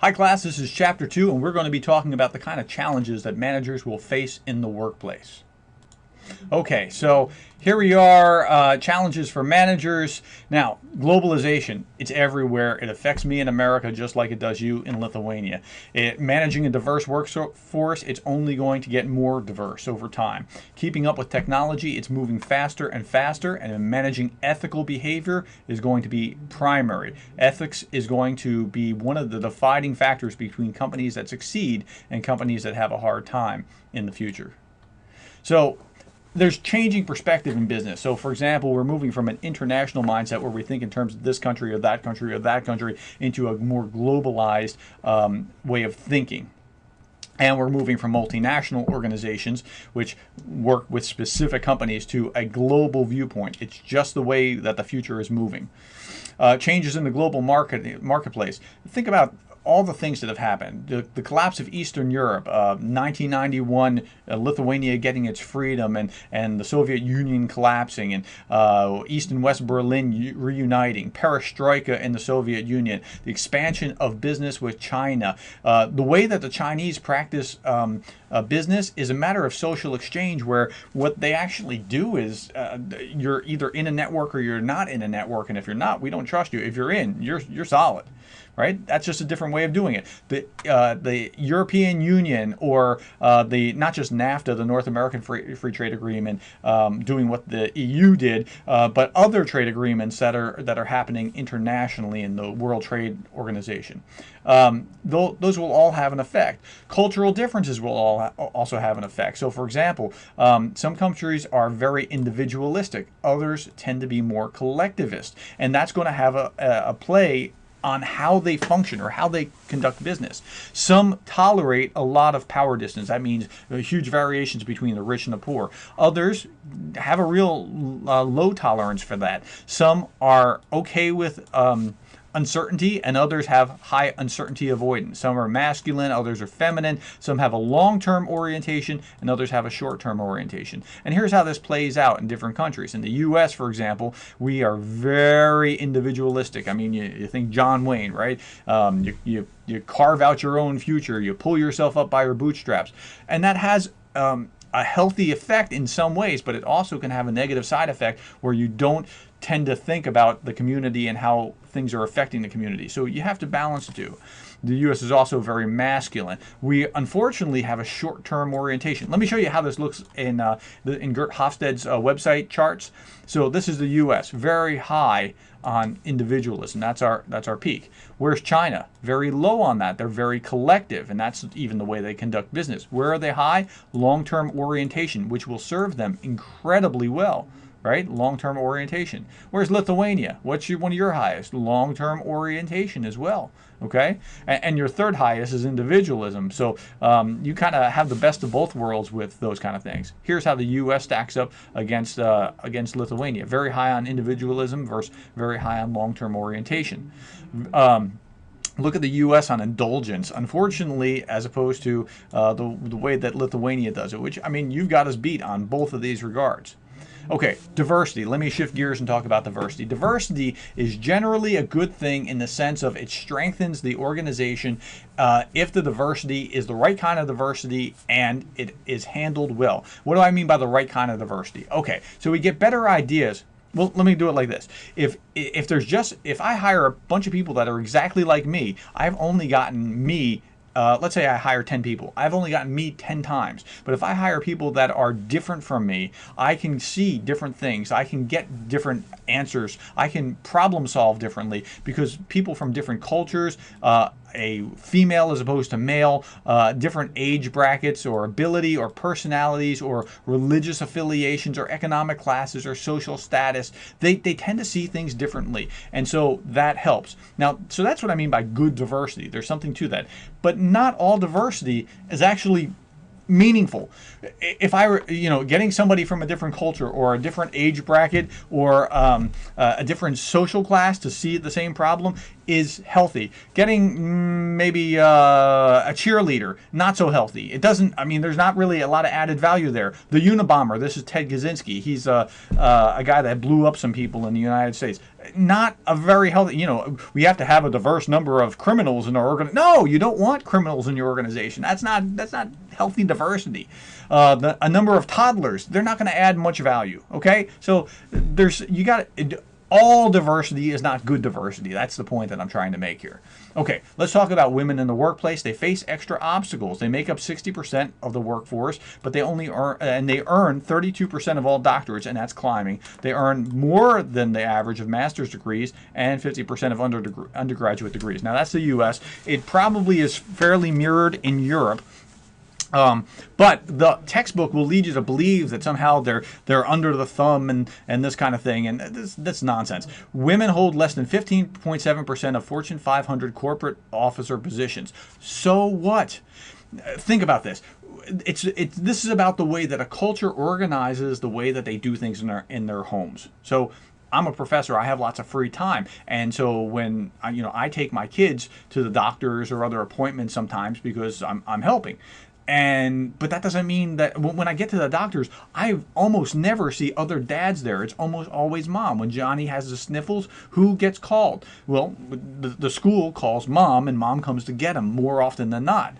Hi class, this is chapter 2 and we're going to be talking about the kind of challenges that managers will face in the workplace. Okay, so here we are, challenges for managers. Now, globalization, it's everywhere. It affects me in America just like it does you in Lithuania. Managing a diverse workforce, it's only going to get more diverse over time. Keeping up with technology, it's moving faster and faster, and managing ethical behavior is going to be primary. Ethics is going to be one of the defining factors between companies that succeed and companies that have a hard time in the future. So, there's changing perspective in business. So, for example, we're moving from an international mindset where we think in terms of this country or that country or that country into a more globalized way of thinking. And we're moving from multinational organizations, which work with specific companies, to a global viewpoint. It's just the way that the future is moving. Changes in the global marketplace. Think about all the things that have happened. The collapse of Eastern Europe, 1991, Lithuania getting its freedom, and the Soviet Union collapsing, and East and West Berlin reuniting, perestroika in the Soviet Union, the expansion of business with China. The way that the Chinese practice business is a matter of social exchange, where what they actually do is you're either in a network or you're not in a network, and if you're not, we don't trust you. If you're in, you're solid. Right? That's just a different way of doing it. The European Union, or not just NAFTA, the North American Free Trade Agreement, doing what the EU did, but other trade agreements that are happening internationally in the World Trade Organization. Those will all have an effect. Cultural differences will also have an effect. So, for example, some countries are very individualistic. Others tend to be more collectivist, and that's going to have a play on how they function or how they conduct business. Some tolerate a lot of power distance. That means huge variations between the rich and the poor. Others have a real low tolerance for that. Some are okay with uncertainty, and others have high uncertainty avoidance. Some are masculine, others are feminine. Some have a long-term orientation, and others have a short-term orientation. And here's how this plays out in different countries. In the U.S., for example, we are very individualistic. I mean, you think John Wayne, right? You carve out your own future. You pull yourself up by your bootstraps. And that has a healthy effect in some ways, but it also can have a negative side effect where you don't tend to think about the community and how things are affecting the community. So you have to balance the two. The U.S. is also very masculine. We unfortunately have a short-term orientation. Let me show you how this looks in Gert Hofstede's website charts. So this is the U.S., very high on individualism. That's our peak. Where's China? Very low on that. They're very collective, and that's even the way they conduct business. Where are they high? Long-term orientation, which will serve them incredibly well. Right? Long-term orientation. Where's Lithuania? What's one of your highest? Long-term orientation as well. Okay? And your third highest is individualism. So you kind of have the best of both worlds with those kind of things. Here's how the U.S. stacks up against Lithuania. Very high on individualism versus very high on long-term orientation. Look at the U.S. on indulgence. Unfortunately, as opposed to the way that Lithuania does it, which, I mean, you've got us beat on both of these regards. Okay, diversity. Let me shift gears and talk about diversity. Diversity is generally a good thing in the sense of it strengthens the organization if the diversity is the right kind of diversity and it is handled well. What do I mean by the right kind of diversity? Okay, so we get better ideas. Well, let me do it like this. If I hire a bunch of people that are exactly like me, I've only gotten me let's say I hire 10 people. I've only gotten me 10 times. But if I hire people that are different from me, I can see different things. I can get different answers. I can problem solve differently because people from different cultures, a female as opposed to male, different age brackets or ability or personalities or religious affiliations or economic classes or social status, they tend to see things differently. And so that helps. Now, so that's what I mean by good diversity. There's something to that. But not all diversity is actually meaningful. If I were, getting somebody from a different culture or a different age bracket or a different social class to see the same problem is healthy. Getting maybe a cheerleader, not so healthy. It doesn't, I mean, there's not really a lot of added value there. The Unabomber, this is Ted Kaczynski. He's a guy that blew up some people in the United States. Not a very healthy, we have to have a diverse number of criminals in our organization. No, you don't want criminals in your organization. That's not healthy diversity. A number of toddlers, they're not going to add much value. Okay, so all diversity is not good diversity. That's the point that I'm trying to make here. Okay, let's talk about women in the workplace. They face extra obstacles. They make up 60% of the workforce, but they only earn 32% of all doctorates, and that's climbing. They earn more than the average of master's degrees and 50% of undergraduate degrees. Now that's the U.S. It probably is fairly mirrored in Europe. But the textbook will lead you to believe that somehow they're under the thumb and this kind of thing, and that's nonsense. Women hold less than 15.7% of Fortune 500 corporate officer positions. So what? Think about this. This is about the way that a culture organizes the way that they do things in their homes. So I'm a professor. I have lots of free time, and so when I take my kids to the doctors or other appointments sometimes because I'm helping. But that doesn't mean that when I get to the doctors, I almost never see other dads there. It's almost always mom. When Johnny has the sniffles, who gets called? Well, the school calls mom, and mom comes to get him more often than not.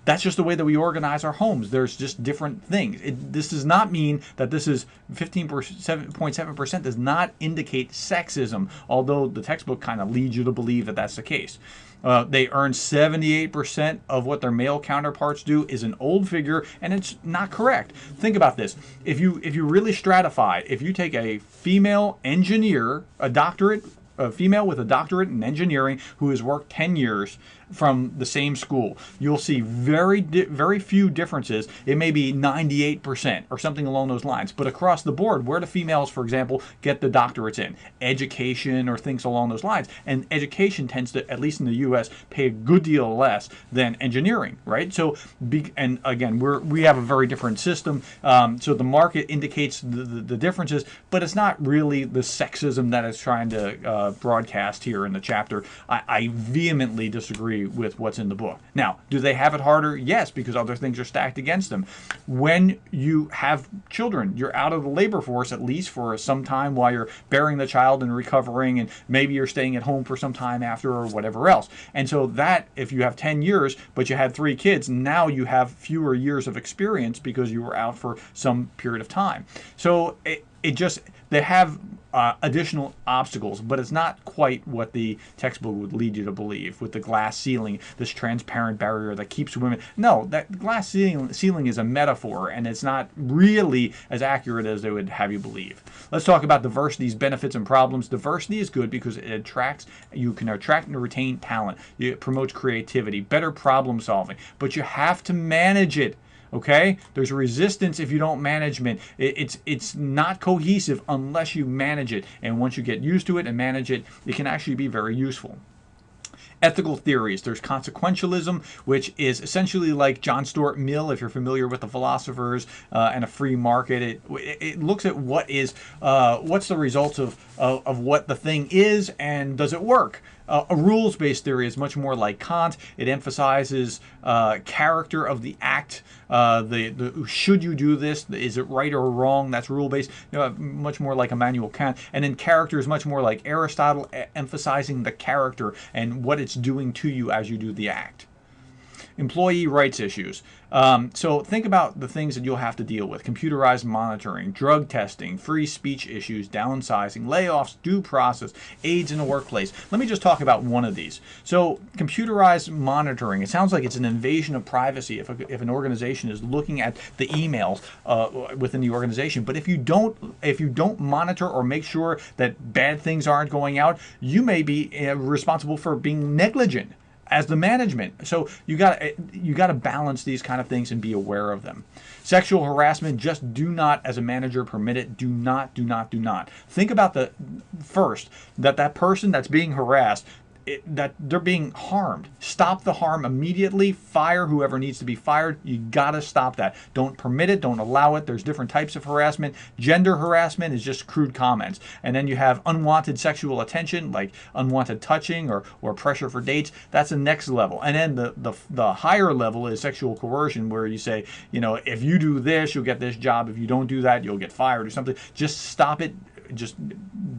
That's just the way that we organize our homes. There's just different things. This does not mean that this is 15.7% does not indicate sexism, although the textbook kind of leads you to believe that that's the case. They earn 78% of what their male counterparts do is an old figure, and it's not correct. Think about this. If you really stratify, if you take a female engineer, a female with a doctorate in engineering who has worked 10 years from the same school, you'll see very few differences. It may be 98% or something along those lines. But across the board, where do females, for example, get the doctorates in? Education or things along those lines. And education tends to, at least in the U.S., pay a good deal less than engineering, right? So, and again, we have a very different system. So the market indicates the differences, but it's not really the sexism that it's trying to broadcast here in the chapter. I vehemently disagree with what's in the book. Now, do they have it harder? Yes, because other things are stacked against them. When you have children, you're out of the labor force at least for some time while you're bearing the child and recovering, and maybe you're staying at home for some time after or whatever else. And so that, if you have 10 years, but you had 3 kids, now you have fewer years of experience because you were out for some period of time. So they have additional obstacles, but it's not quite what the textbook would lead you to believe with the glass ceiling, this transparent barrier that keeps women. No, that glass ceiling is a metaphor, and it's not really as accurate as they would have you believe. Let's talk about diversity's benefits and problems. Diversity is good because you can attract and retain talent. It promotes creativity, better problem solving, but you have to manage it. Okay, there's resistance if you don't manage it. It's not cohesive unless you manage it, and once you get used to it and manage it, it can actually be very useful. Ethical theories. There's consequentialism, which is essentially like John Stuart Mill, if you're familiar with the philosophers, and a free market. It looks at what's the results of what the thing is, and does it work? A rules-based theory is much more like Kant. It emphasizes character of the act. Should you do this? Is it right or wrong? That's rule-based. Much more like Immanuel Kant. And then character is much more like Aristotle, emphasizing the character and what it's doing to you as you do the act. Employee rights issues. So think about the things that you'll have to deal with. Computerized monitoring, drug testing, free speech issues, downsizing, layoffs, due process, AIDS in the workplace. Let me just talk about one of these. So computerized monitoring, it sounds like it's an invasion of privacy if an organization is looking at the emails within the organization. But if you don't monitor or make sure that bad things aren't going out, you may be responsible for being negligent as the management. So you got to balance these kind of things and be aware of them. Sexual harassment, just do not, as a manager, permit it. Do not. Think about that person that's being harassed that they're being harmed. Stop the harm immediately. Fire whoever needs to be fired. You gotta stop that. Don't permit it. Don't allow it. There's different types of harassment. Gender harassment is just crude comments. And then you have unwanted sexual attention, like unwanted touching or pressure for dates. That's the next level. And then the higher level is sexual coercion, where you say, you know, if you do this, you'll get this job. If you don't do that, you'll get fired or something. Just stop it. Just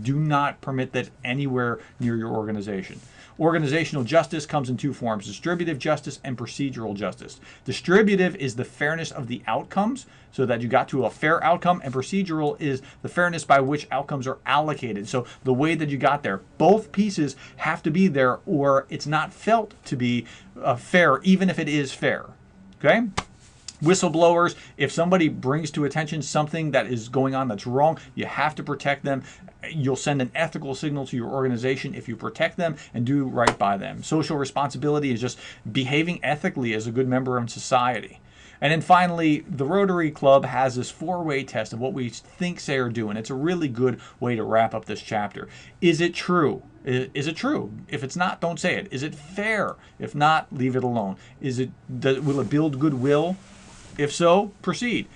do not permit that anywhere near your organization. Organizational justice comes in two forms: distributive justice and procedural justice. Distributive is the fairness of the outcomes, so that you got to a fair outcome, and procedural is the fairness by which outcomes are allocated. So the way that you got there, both pieces have to be there, or it's not felt to be fair, even if it is fair. Okay? Whistleblowers, if somebody brings to attention something that is going on that's wrong, you have to protect them. You'll send an ethical signal to your organization if you protect them and do right by them. Social responsibility is just behaving ethically as a good member of society. And then finally, the Rotary Club has this four-way test of what we think, say, or do, and it's a really good way to wrap up this chapter. Is it true? Is it true? If it's not, don't say it. Is it fair? If not, leave it alone. Will it build goodwill? If so, proceed.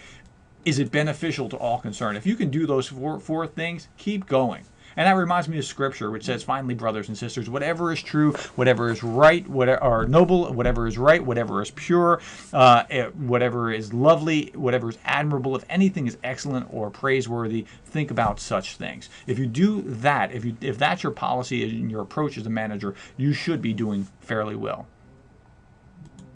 Is it beneficial to all concerned? If you can do those four things, keep going. And that reminds me of Scripture, which says, finally, brothers and sisters, whatever is true, whatever is right, whatever are noble, whatever is right, whatever is pure, whatever is lovely, whatever is admirable, if anything is excellent or praiseworthy, think about such things. If you do that, if that's your policy and your approach as a manager, you should be doing fairly well.